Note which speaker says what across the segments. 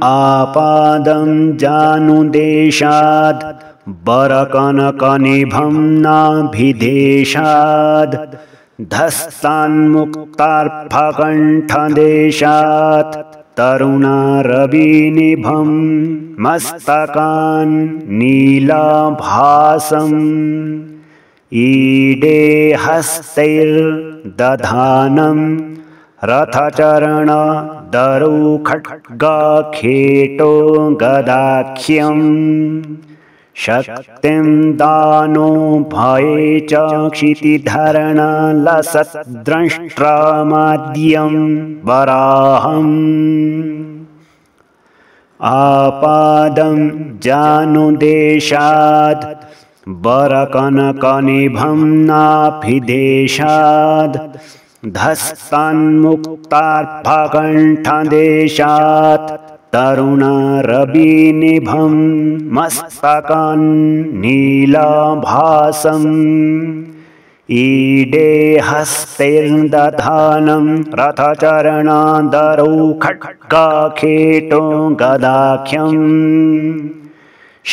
Speaker 1: आपादं जानुदेशाद् बरकनकनिभं नाभिदेशाद् धस्तान्मुक्तार्फकण्ठदेशात् तरुणारविनिभं मस्तकान् नीलाभासम् ईडे हस्तैर्दधानं रथचरण दरुखड्गखेटो गदाख्यं शक्तिं दानो भये च क्षितिधरणलसद्द्रष्ट्रामाद्यं वराहम् आपादं जानुदेशाद् बरकनकनिभं नाभिदेशाद् धस्तान्मुक्तार्फकण्ठदेशात् तरुणारविनिभं मस्तकान् नीलाभासम् ईडे हस्तैर्दधानं रथचरणादरुखड्गखेटो गदाख्यम्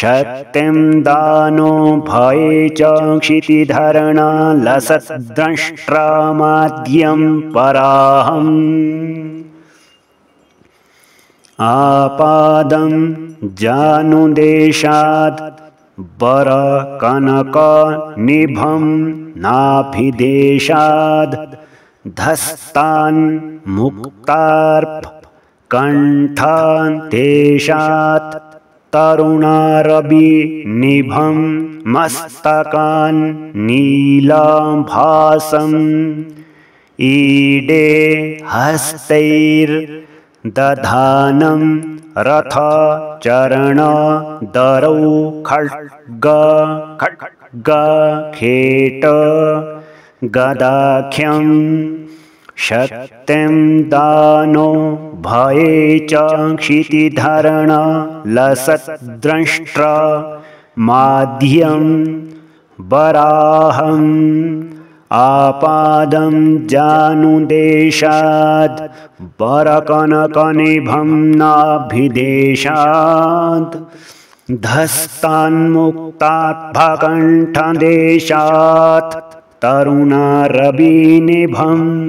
Speaker 1: शक्तिं दानो भये च क्षितिधरणलसद्द्रष्ट्रामाद्यं पराहम् आपादं जानुदेशाद् बरकनकनिभं नाभिदेशाद् धस्तान्मुक्तार्फकण्ठदेशात् तरुणारविनिभं मस्तकान् नीलाभासम् ईडे हस्तैर्दधानं रथचरणदरुखड्गखेट गदाख्यं शक्तिं दानो भये च क्षितिधरणलसद्द्रष्ट्रामाद्यं वराहम् आपादं जानुदेशाद् बरकनकनिभं नाभिदेशाद् धस्तान्मुक्तार्फकण्ठदेशात् तरुणारविनिभं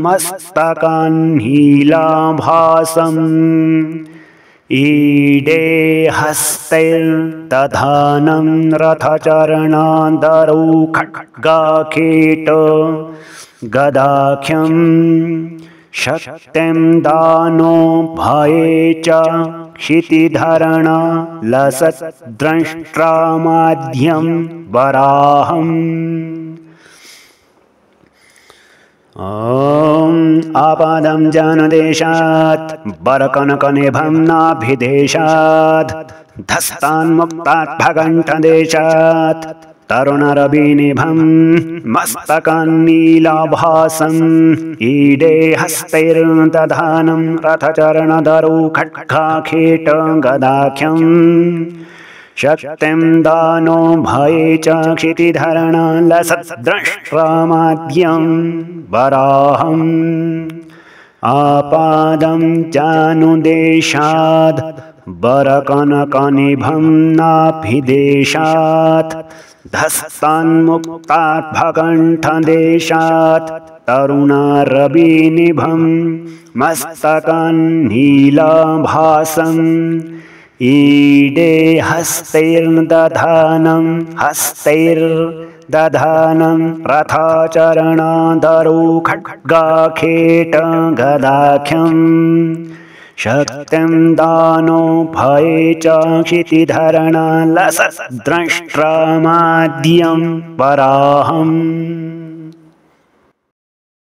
Speaker 1: मस्तकान् नीलाभासम् ईडे हस्तैर्दधानं रथचरणादरुखड्गखेट गदाख्यं शक्तिं दानो भये च क्षितिधरणलसद्द्रष्ट्रामाद्यं वराहम् आपादं जानुदेशात् बरकनकनिभं नाभिदेशाद् धस्तान्मुक्तार्फकण्ठदेशात् तरुणारविनिभं मस्तकान् नीलाभासम् ईडे हस्तैर्दधानं रथचरणदरुखड्गखेट गदाख्यम् शक्तिं दानो भये च क्षितिधरणलसद्द्रष्ट्रामाद्यं वराहम् आपादं जानुदेशाद् बरकनकनिभं नाभिदेशात् धस्तान्मुक्तार्फकण्ठदेशात् तरुणारविनिभं मस्तकान् नीलाभासम् ईडे हस्तैर्दधानं रथचरणदरुखड्गखेट गदाख्यं शक्तिं दानो भये च क्षितिधरणलसद्द्रष्ट्रामाद्यं वराहम्